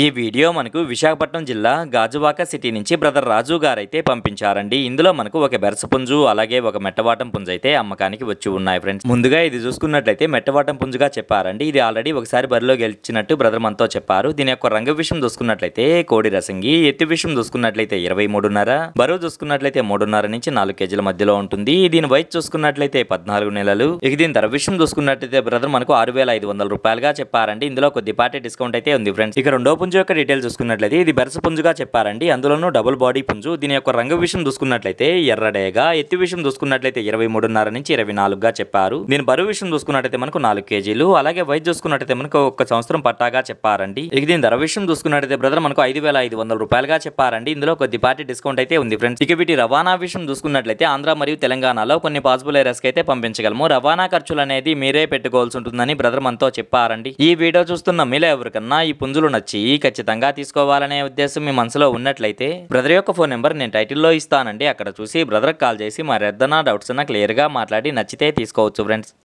ఈ వీడియో మనకు విశాఖపట్నం జిల్లా గాజువాక సిటీ నుంచి బ్రదర్ రాజు గారైతే పంపించారండి. ఇందులో మనకు ఒక బెరస పుంజు అలాగే ఒక మెట్టవాటం పుంజు అయితే అమ్మకానికి వచ్చి ఉన్నాయి ఫ్రెండ్స్. ముందుగా ఇది చూసుకున్నట్లయితే మెట్టవాటం పుంజుగా చెప్పారండి. ఇది ఆల్రెడీ ఒకసారి బరిలో గెలిచినట్టు బ్రదర్ మనతో చెప్పారు. దీని యొక్క రంగు విషయం చూసుకున్నట్లయితే కోడి రసంగి, ఎత్తు విషయం చూసుకున్నట్లయితే 23.5, బరువు చూసుకున్నట్లయితే 3.5 నుంచి 4 కేజీల మధ్యలో ఉంటుంది. దీని వయసు చూసుకున్నట్లయితే 14 నెలలు. ఇక దీని ధర విషయం చూసుకున్నట్లయితే బ్రదర్ మనకు 6,500 రూపాయలుగా చెప్పారండి. ఇందులో కొద్దిపాటి డిస్కౌంట్ అయితే ఉంది ఫ్రెండ్స్. ఇక రెండో పుంజు యొక్క డీటెయిల్ చూసుకున్నట్లయితే ఇది బెరస పుంజుగా చెప్పారండి. అందులోనూ డబుల్ బాడీ పుంజు. దీని యొక్క రంగు విషయం చూసుకున్నట్లయితే ఎర్రడేగా, ఎత్తు విషయం చూసుకున్నట్లయితే 23.5 నుంచి 24గా చెప్పారు. దీని బరువు విషయం చూసుకున్నట్లయితే మనకు 4 కేజీలు. అలాగే వయసు చూసుకున్నట్లయితే మనకు 1 సంవత్సరం పట్టాగా చెప్పారండి. ఇక దీని ధర విషయం చూసుకున్నట్లయితే బ్రదర్ మనకు 5,500 రూపాయలుగా చెప్పారండి. ఇందులో కొద్దిపాటి డిస్కౌంట్ అయితే ఉంది ఫ్రెండ్స్. ఇక వీటి రవాణా విషయం చూసుకున్నట్లయితే ఆంధ్ర మరియు తెలంగాణలో కొన్ని పాసిబుల్ ఏరియాస్ కి అయితే పంపించగలము. రవాణా ఖర్చులు అనేది మీరే పెట్టుకోవాల్సి ఉంటుందని బ్రదర్ మనతో చెప్పారండి. ఈ వీడియో చూస్తున్న మీలో ఎవరికన్నా ఈ పుంజులు నచ్చి ఖచ్చితంగా తీసుకోవాలనే ఉద్దేశం మీ మనసులో ఉన్నట్లయితే బ్రదర్ యొక్క ఫోన్ నెంబర్ నేను టైటిల్లో ఇస్తానండి. అక్కడ చూసి బ్రదర్ కాల్ చేసి మరి ఏదైనా డౌట్స్ ఉన్నా క్లియర్ గా మాట్లాడి నచ్చితే తీసుకోవచ్చు ఫ్రెండ్స్.